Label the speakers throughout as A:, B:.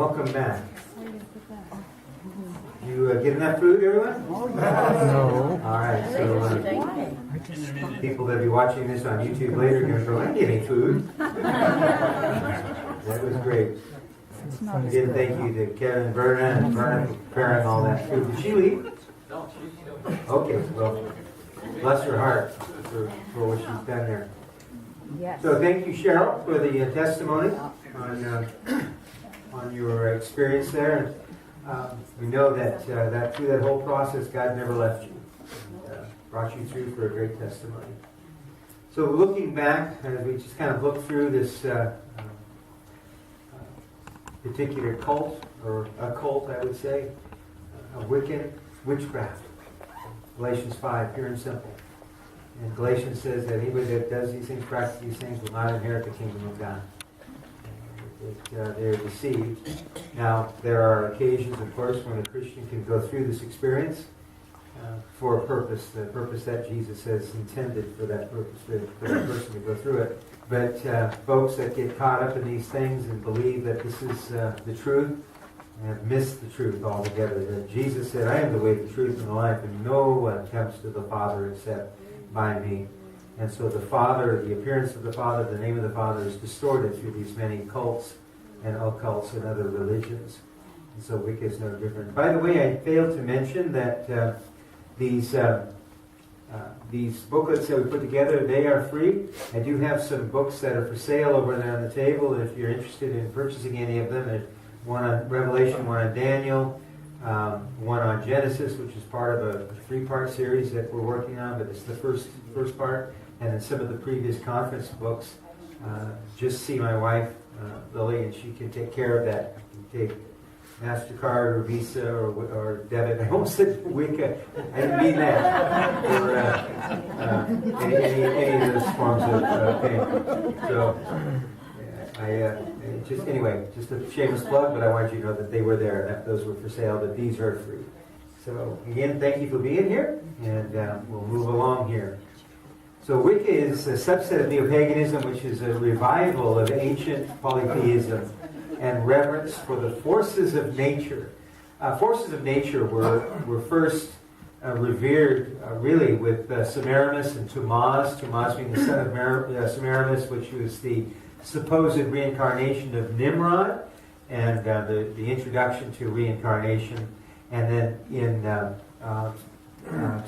A: welcome back. You get enough food, everyone?
B: No.
A: All right, so people that be watching this on YouTube later are going to go, I didn't eat food. That was great. Again, thank you to Kevin, Verna, and Verna for preparing all that food. Did she leave? Okay, well, bless her heart for what she's done there.
C: Yes.
A: So thank you, Cheryl, for the testimony on your experience there. We know that through that whole process, God never left you. Brought you through for a great testimony. So looking back, as we just kind of look through this particular cult, or occult, I would say, a witchcraft. Galatians 5, pure and simple. And Galatians says that anybody that does these things, practices these things, will not inherit the kingdom of God. They're deceived. Now, there are occasions, of course, when a Christian can go through this experience for a purpose, the purpose that Jesus has intended for that purpose, for that person to go through it. But folks that get caught up in these things and believe that this is the truth have missed the truth altogether. That Jesus said, I am the way, the truth, and the life, and no one comes to the Father except by me. And so the Father, the appearance of the Father, the name of the Father is distorted through these many cults and occults and other religions. And so Wicca is no different. By the way, I failed to mention that these booklets that we put together, they are free. I do have some books that are for sale over there on the table. And if you're interested in purchasing any of them, there's one on Revelation, one on Daniel, one on Genesis, which is part of a 3-part series that we're working on, but it's the first part. And then some of the previous conference books. Just see my wife, Lily, and she can take care of that. You can take MasterCard or Visa or debit. I almost said Wicca. I didn't mean that. Or any of those forms of payment. So, just a shameless plug, but I wanted you to know that they were there. That those were for sale, but these are free. So, again, thank you for being here, and we'll move along here. So Wicca is a subset of neo-paganism, which is a revival of ancient polytheism and reverence for the forces of nature. Forces of nature were first revered, really, with Semiramis and Tammuz. Tammuz being the son of Semiramis, which was the supposed reincarnation of Nimrod, and the introduction to reincarnation. And then in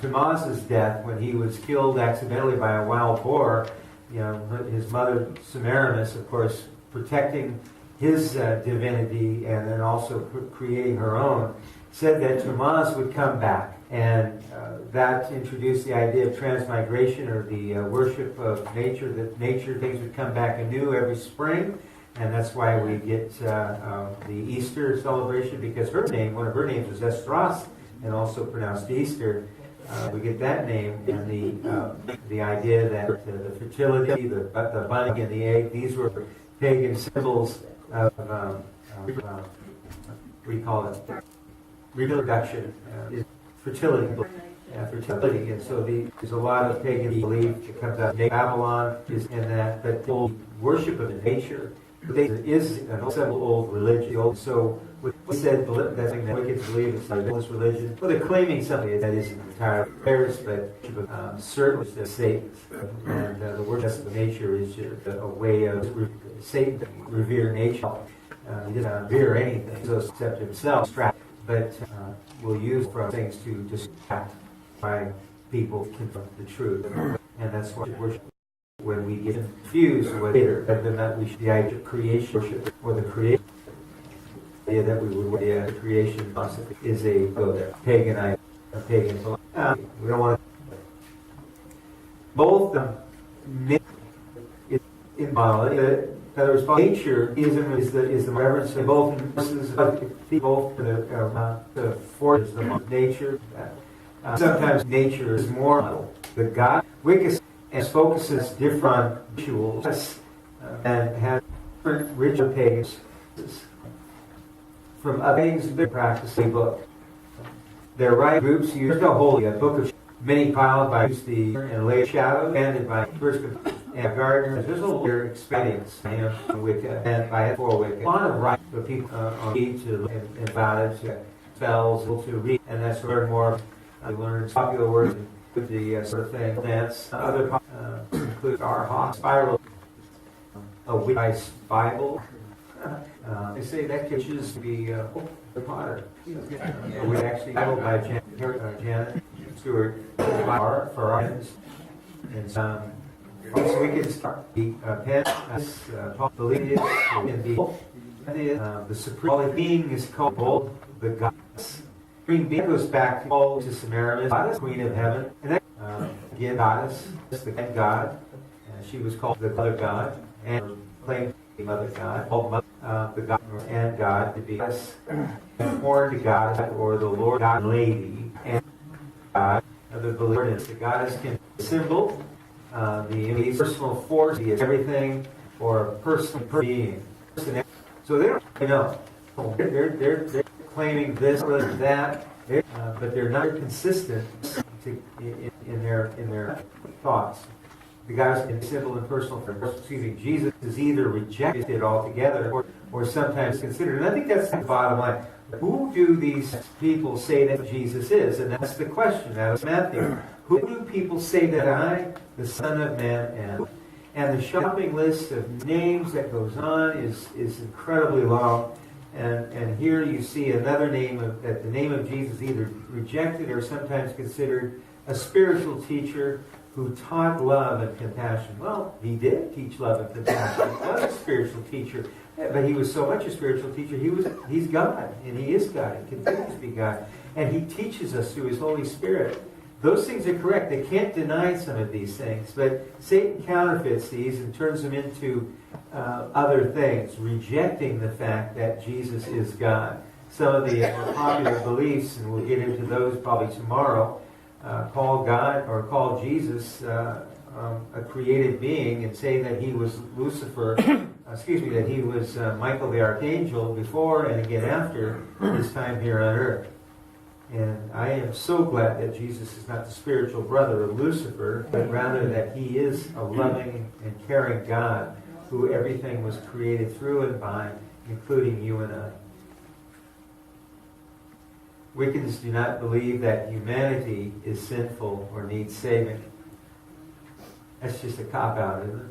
A: Tammuz's death, when he was killed accidentally by a wild boar, his mother Semiramis, of course, protecting his divinity and then also creating her own, said that Tammuz would come back. And that introduced the idea of transmigration, or the worship of nature, that nature things would come back anew every spring. And that's why we get the Easter celebration, because one of her names was Esdras, and also pronounced Easter. We get that name, and the idea that the fertility, the bunny and the egg, these were pagan symbols of what do you call it? Reproduction, fertility. Fertility, and so there's a lot of pagan belief that comes out of Babylon is in that, but the worship of nature is an old religion. So we said that thing that wicked believe it's like this religion. Well, they're claiming something that isn't entirely theirs, but certainly the Satan's. And the worship of nature is a way of Satan revere nature. He doesn't revere anything except himself, but will use from things to distract by people from the truth. And that's why worship. When we get confused with it, then that we should the idea of creation worship, or the creation idea that we would the creation philosophy is a pagan idea, a pagan philosophy. We don't want to both in nature is the reverence of both people, the forces of nature. Sometimes nature is more the God. Wicca and focuses different rituals and has different ritual pagans from other things they practice the book. Their right groups use the holy, a book of many piled by the and lay shadow, ended by first and Gardner. There's a little experience in Wicca, and I had 4 Wicca. A lot of right for people on read to and about it, to spells, to read, and that's learn more. I learned popular words with the sort of thing. Dance. Other include our hawk spiral, a Wicca Bible. They say that could choose to be Potter. We actually go by Janet Stewart for our friends. And so we can start the pen, believe it can be the supreme being is called the goddess. Supreme being goes back to Semiramis, goddess, queen of heaven, and then again goddess, the god. She was called the mother god and claimed the mother god, called mother, the god and God to be us, born to God or the Lord God Lady and God of the believer. The goddess can be a symbol. The personal force is everything, or a personal being. So they don't really know. They're claiming this or that, but they're not consistent in their thoughts. The goddess can be symbol and personal force. Jesus is either rejected altogether or sometimes considered. And I think that's the bottom line. Who do these people say that Jesus is? And that's the question. That was Matthew. Who do people say that I, the Son of Man, am? And the shopping list of names that goes on is incredibly long. And here you see another name that the name of Jesus either rejected or sometimes considered a spiritual teacher who taught love and compassion. Well, he did teach love and compassion. He was a spiritual teacher. But he was so much a spiritual teacher, he's God, and he is God, and continues to be God. And he teaches us through his Holy Spirit. Those things are correct. They can't deny some of these things, but Satan counterfeits these and turns them into other things, rejecting the fact that Jesus is God. Some of the popular beliefs, and we'll get into those probably tomorrow, call God or call Jesus a created being and say that he was Lucifer, that he was Michael the Archangel before and again after his time here on earth. And I am so glad that Jesus is not the spiritual brother of Lucifer, but rather that he is a loving and caring God who everything was created through and by, including you and I. Wiccans do not believe that humanity is sinful or needs saving. That's just a cop-out, isn't it?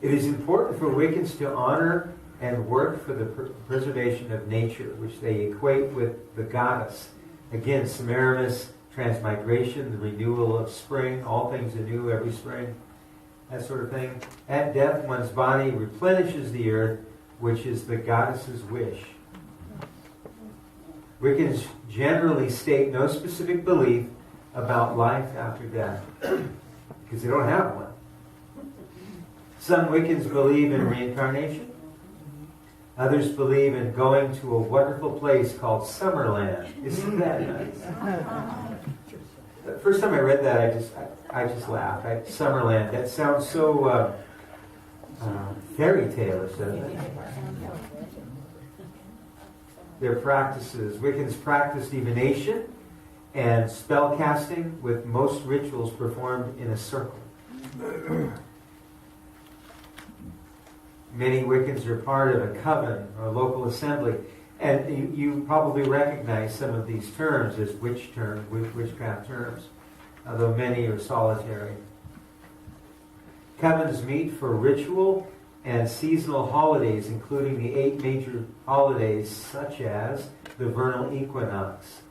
A: It is important for Wiccans to honor and work for the preservation of nature, which they equate with the goddess. Again, Semiramis, transmigration, the renewal of spring, all things anew every spring, that sort of thing. At death, one's body replenishes the earth, which is the goddess's wish. Wiccans generally state no specific belief about life after death, because they don't have one. Some Wiccans believe in reincarnation. Others believe in going to a wonderful place called Summerland. Isn't that nice? The first time I read that, I just laughed. Summerland. That sounds so fairy tale-ish, doesn't it? Their practices. Wiccans practice divination and spell casting, with most rituals performed in a circle. Many Wiccans are part of a coven or a local assembly. And you probably recognize some of these terms as witchcraft terms, although many are solitary. Covens meet for ritual and seasonal holidays, including the 8 major holidays, such as the vernal equinox,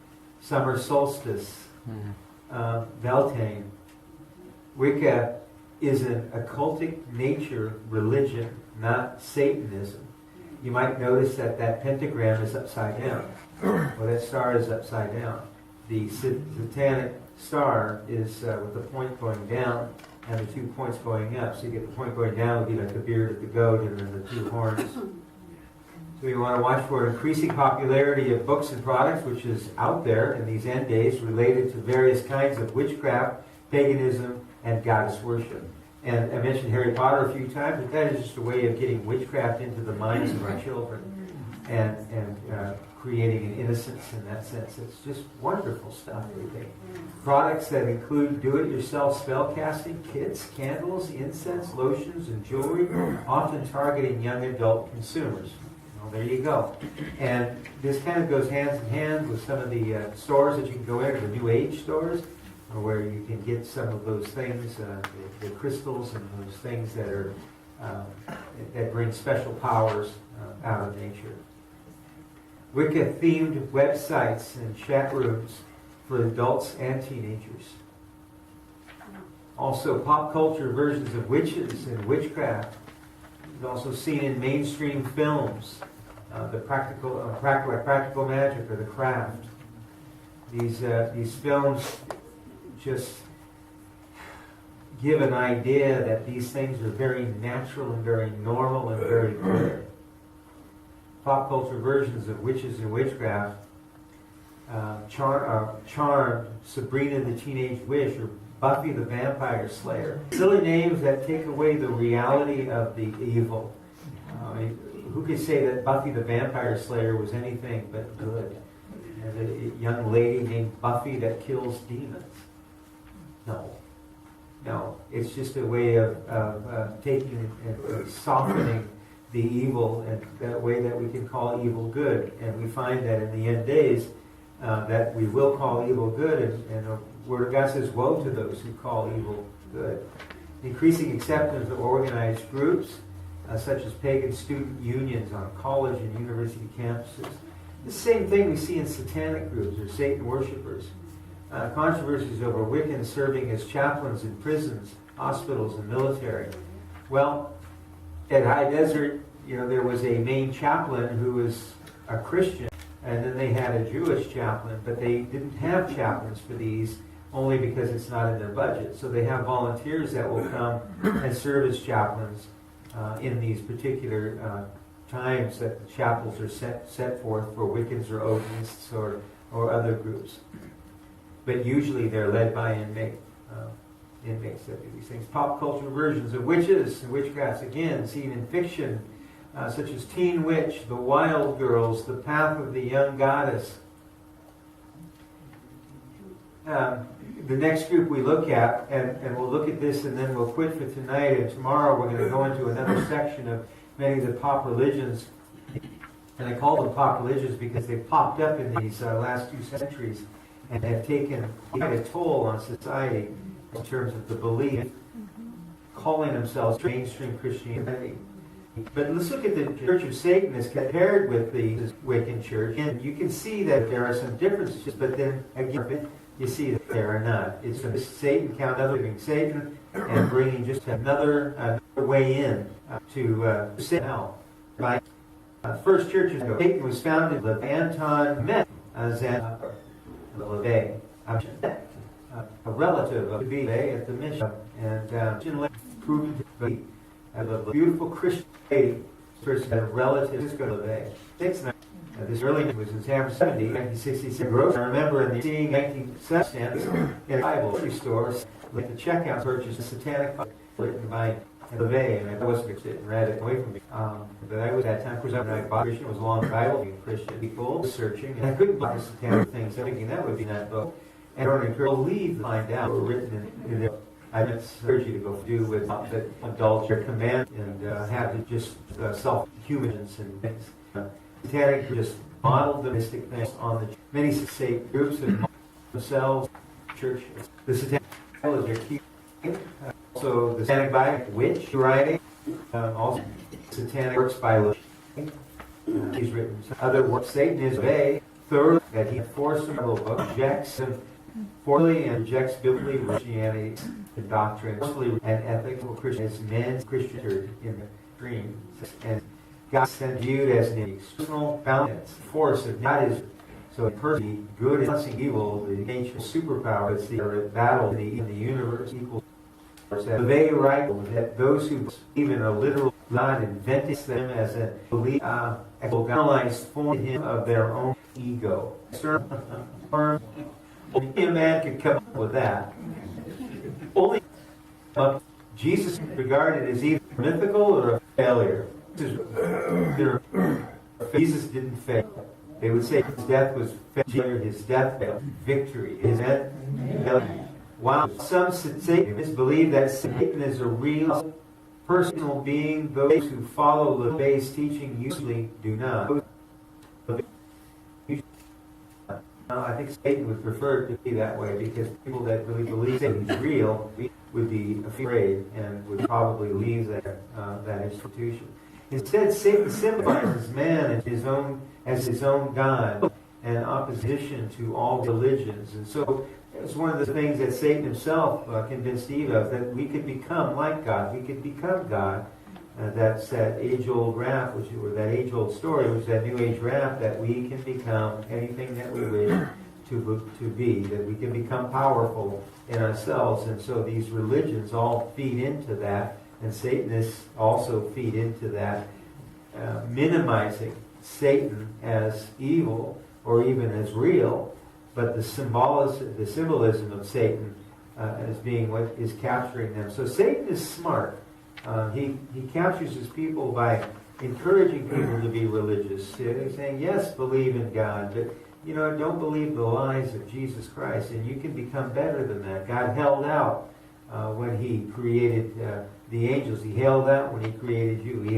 A: summer solstice, Beltane. Wicca is an occultic nature religion, not Satanism. You might notice that pentagram is upside down. Well, that star is upside down. The satanic star is with the point going down and the 2 points going up. So you get the point going down would be like the beard of the goat and then the 2 horns. So you want to watch for increasing popularity of books and products, which is out there in these end days, related to various kinds of witchcraft, paganism, and goddess worship. And I mentioned Harry Potter a few times, but that is just a way of getting witchcraft into the minds of our children and creating an innocence in that sense. It's just wonderful stuff. Products that include do-it-yourself spell casting, kits, candles, incense, lotions, and jewelry, often targeting young adult consumers. Well, there you go. And this kind of goes hands in hand with some of the stores that you can go into, the New Age stores, where you can get some of those things, the crystals and those things that are that bring special powers out of nature. Wicca-themed websites and chat rooms for adults and teenagers. Also, pop culture versions of witches and witchcraft. It's also seen in mainstream films, the practical magic or the craft. These films just give an idea that these things are very natural and very normal and very good. Pop culture versions of witches and witchcraft, Charmed, Sabrina the Teenage Witch, or Buffy the Vampire Slayer. Silly names that take away the reality of the evil. Who could say that Buffy the Vampire Slayer was anything but good? And a young lady named Buffy that kills demons. No, it's just a way of taking and softening the evil, and that way that we can call evil good. And we find that in the end days, that we will call evil good, and the Word of God says, woe to those who call evil good. Increasing acceptance of organized groups, such as pagan student unions on college and university campuses. The same thing we see in satanic groups or Satan worshipers. Controversies over Wiccans serving as chaplains in prisons, hospitals, and military. Well, at High Desert, there was a main chaplain who was a Christian, and then they had a Jewish chaplain, but they didn't have chaplains for these only because it's not in their budget. So they have volunteers that will come and serve as chaplains in these particular times that the chapels are set forth for Wiccans or Odinists or other groups. But usually they're led by inmates that do these things. Pop culture versions of witches and witchcrafts, again, seen in fiction, such as Teen Witch, The Wild Girls, The Path of the Young Goddess. The next group we look at, and we'll look at this and then we'll quit for tonight, and tomorrow we're going to go into another section of many of the pop religions. And I call them pop religions because they've popped up in these last 2 centuries and have taken quite a toll on society in terms of the belief, calling themselves mainstream Christianity. But let's look at the Church of Satan as compared with the Wiccan Church, and you can see that there are some differences, but then again, you see that there are not. It's the Satan count other living Satan and bringing just another way in to hell. Right? First church of Satan was founded by Anton Met LaVey, a relative of LaVey at the mission, and proven to be a beautiful Christian lady, person, a relative of LaVey. This early was in San Francisco, 1966. I remember in the seeing 1970s in a Bible store, like the checkout purchase, a satanic Bible written by LaVey, and I wasn't interested and read it away from me. But I was at that time, of course, I bought Christian, it was a long Bible, being Christian people searching, and I couldn't buy the satanic things, thinking that would be in that book. And I don't believe to find out what were written in there. I encourage you to go do with that indulge your command and have it just self-humans and things. Satanic just modeled the mystic things on the many Satan groups and themselves, church. The satanic is their key. Also, the satanic by witch writing. Also, satanic works by Levine. He's written other works. Satan is a third that he enforced in the book, rejects him formally and rejects biblically Christianity, the doctrine, and ethical Christian men's Christian in the dream. And God sent viewed as an external balance, force of God is so a person good and balancing evil, the ancient superpower that's the battle in the universe equals. They write that those who believe in a literal God invented them as a belief, analyzed form him of their own ego. Only a man could come up with that. Only Jesus regarded as either mythical or a failure. Jesus didn't fail. They would say his death was his death victory. His end. While some Satanists believe that Satan is a real personal being, those who follow LaVey's teaching usually do not. I think Satan would prefer it to be that way, because people that really believe Satan is real would be afraid and would probably leave that institution. Instead, Satan symbolizes man as his own God, and opposition to all religions. And so it's one of the things that Satan himself convinced Eve of, that we could become like God. We could become God. That's that age-old rap, or that age-old story, which is that New Age rap, that we can become anything that we wish to be, that we can become powerful in ourselves. And so these religions all feed into that, and Satanists also feed into that, minimizing Satan as evil or even as real, but the symbolism of Satan as being what is capturing them. So Satan is smart. He captures his people by encouraging people to be religious. He's saying, yes, believe in God, but don't believe the lies of Jesus Christ, and you can become better than that. God held out when He created the angels. He held out when He created you. He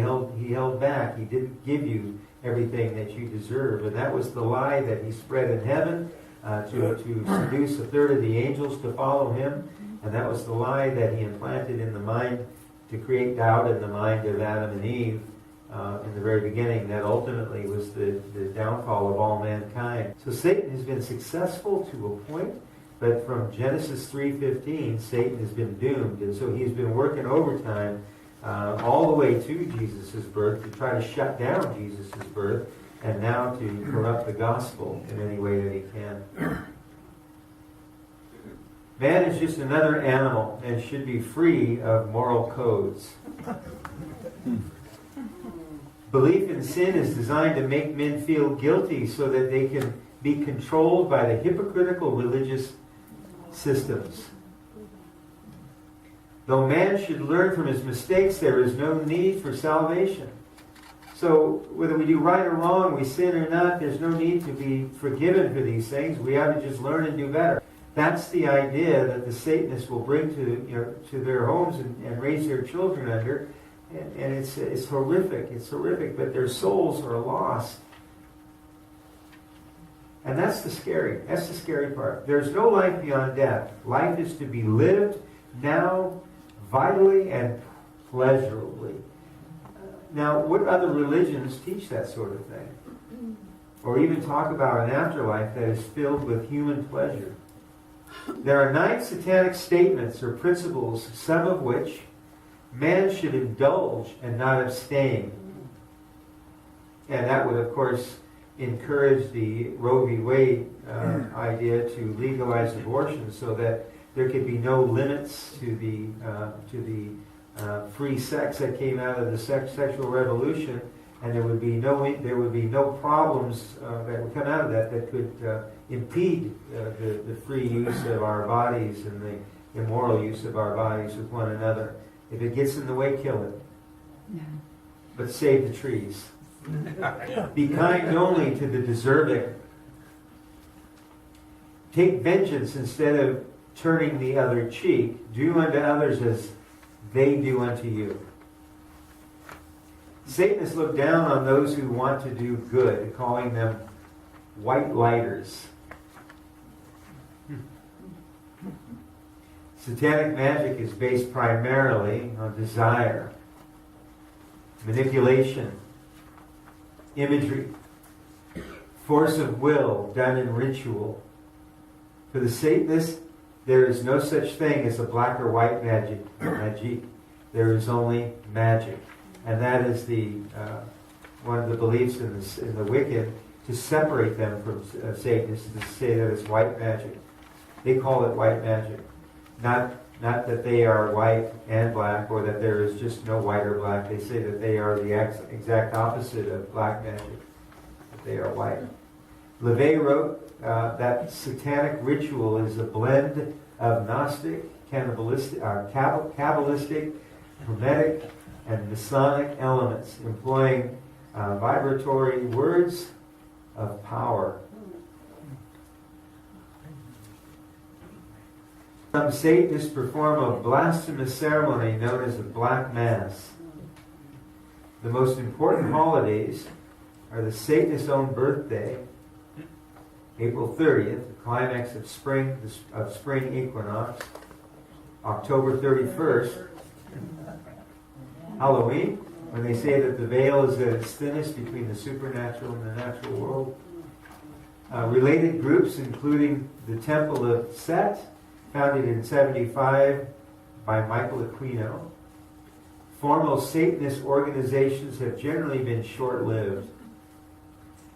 A: held back. He didn't give you everything that you deserve, and that was the lie that He spread in heaven to seduce a third of the angels to follow Him, and that was the lie that He implanted in the mind to create doubt in the mind of Adam and Eve in the very beginning. That ultimately was the downfall of all mankind. So Satan has been successful to a point, but from Genesis 3:15, Satan has been doomed, and so he's been working overtime all the way to Jesus' birth to try to shut down Jesus' birth, and now to corrupt the gospel in any way that he can. Man is just another animal and should be free of moral codes. Belief in sin is designed to make men feel guilty so that they can be controlled by the hypocritical religious systems. Though man should learn from his mistakes, there is no need for salvation. So whether we do right or wrong, we sin or not, there's no need to be forgiven for these things. We have to just learn and do better. That's the idea that the Satanists will bring to their homes and raise their children under. And it's horrific. It's horrific, but their souls are lost. And that's the scary part. There's no life beyond death. Life is to be lived now, vitally and pleasurably. Now, what other religions teach that sort of thing? Or even talk about an afterlife that is filled with human pleasure? There are 9 satanic statements or principles, some of which man should indulge and not abstain. And that would, of course, encourage the Roe v. Wade idea to legalize abortion, so that there could be no limits to the free sex that came out of the sexual revolution, and there would be no problems that would come out of that could impede the free use of our bodies and the immoral use of our bodies with one another. If it gets in the way, kill it. Yeah. But save the trees. Be kind only to the deserving. Take vengeance instead of turning the other cheek. Do unto others as they do unto you. Satanists look down on those who want to do good, calling them white lighters. Satanic magic is based primarily on desire, manipulation, imagery, force of will done in ritual. For the Satanists, there is no such thing as a black or white magic. There is only magic. And that is one of the beliefs in the wicked, to separate them from Satanists, to say that it's white magic. They call it white magic. Not that they are white and black, or that there is just no white or black. They say that they are the exact opposite of black magic, that they are white. LaVey wrote that satanic ritual is a blend of Gnostic, Kabbalistic, Hermetic, and Masonic elements, employing vibratory words, of power. Some Satanists perform a blasphemous ceremony known as the Black Mass. The most important holidays are the Satanist's own birthday, April 30th, the climax of spring equinox, October 31st, Halloween, when they say that the veil is at its thinnest between the supernatural and the natural world. Related groups, including the Temple of Set, founded in 75 by Michael Aquino. Formal Satanist organizations have generally been short-lived.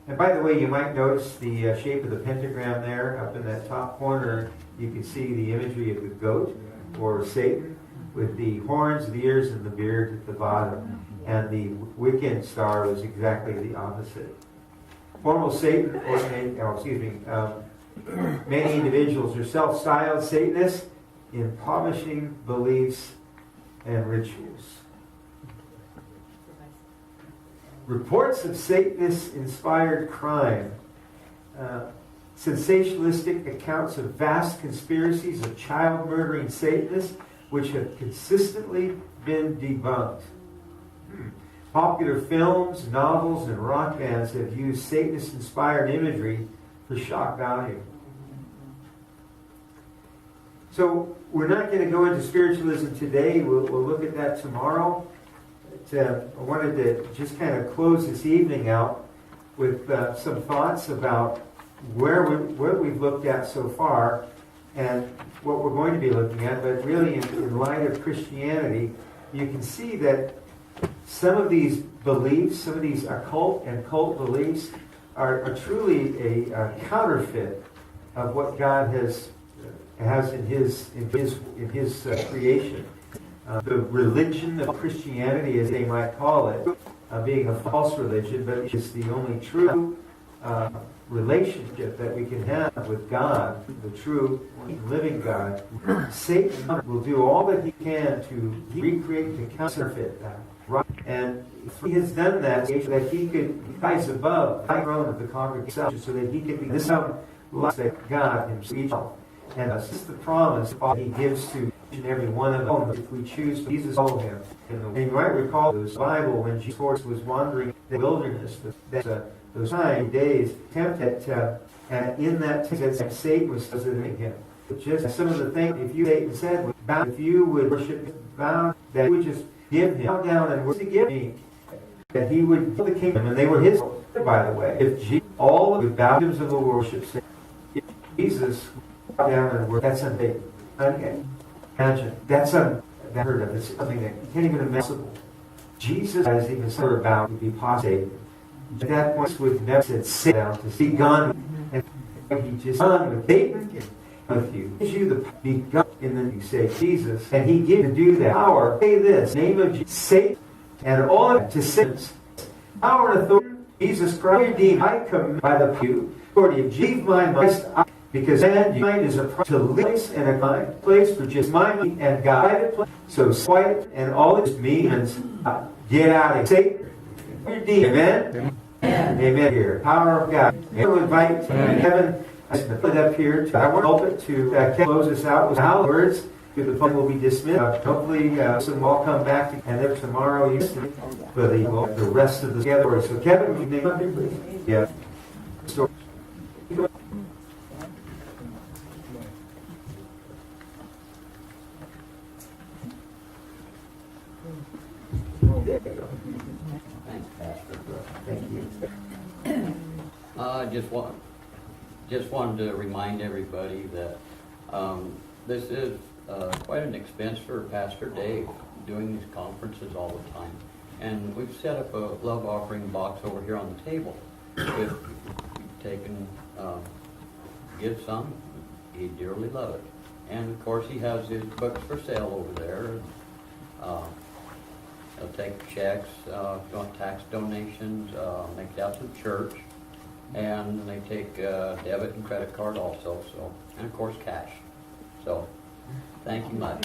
A: And by the way, you might notice the shape of the pentagram there up in that top corner. You can see the imagery of the goat, or Satan, with the horns, the ears, and the beard at the bottom. And the Wiccan star was exactly the opposite. Formal Satan, many individuals are self-styled Satanists in publishing beliefs and rituals. Reports of Satanist-inspired crime. Sensationalistic accounts of vast conspiracies of child-murdering Satanists which have consistently been debunked. Popular films, novels, and rock bands have used Satanist-inspired imagery for shock value. So we're not going to go into spiritualism today. We'll look at that tomorrow. But, I wanted to just kind of close this evening out with some thoughts about what we've looked at so far and what we're going to be looking at. But really, in light of Christianity, you can see that some of these beliefs, some of these occult and cult beliefs, are truly a counterfeit of what God has in His creation. The religion of Christianity, as they might call it, being a false religion, but it's the only true relationship that we can have with God, the true living God. Satan will do all that he can to recreate, to counterfeit that. And he has done that so that he could rise above the throne of the congregation, so that he could be this like God himself. And this is the promise he gives to each and every one of them if we choose to Jesus follow him. And you might recall the Bible when Jesus was wandering in the wilderness, those 9 days, tempted, and in that time Satan was visiting him. Just some of the things, Satan said, if you would worship bound, that he would just give him, bow down and worship, give me, that he would give the kingdom, and they were his, by the way. If all of the baptisms of the worship, if Jesus bow down and worship, that's unbelievable. Imagine, that's unheard of. It's something that you can't even imagine. Jesus has even said about to be apostate. At that point, would never said, sit down to be gone. And he just done with Satan with you. Gives you the be gone. And then you say Jesus, and he gives you to do that power. Say this, name of Jesus, Satan, and all of to sins. Power and authority, Jesus Christ, redeemed. I come by the authority of Jesus, my mind, because man, mind is a to place and a kind place for just my mind and God. So quiet and all this means get out of Satan. Redeemed. Amen. Amen. Here, power of God. I will invite Kevin. I put it up here. I want to help it to close us out with how words. The fun will be dismissed. Hopefully, some will all come back, and then tomorrow for the rest of the gathering. So, Kevin, would you name it, please? Yeah. So, thank you.
B: Just wanted to remind everybody that this is quite an expense for Pastor Dave doing these conferences all the time. And we've set up a love offering box over here on the table. If you've taken, give some, he'd dearly love it. And of course he has his books for sale over there. He'll take checks, tax donations, make it out to the church. And they take debit and credit card also, so, and of course cash. So, thank you much.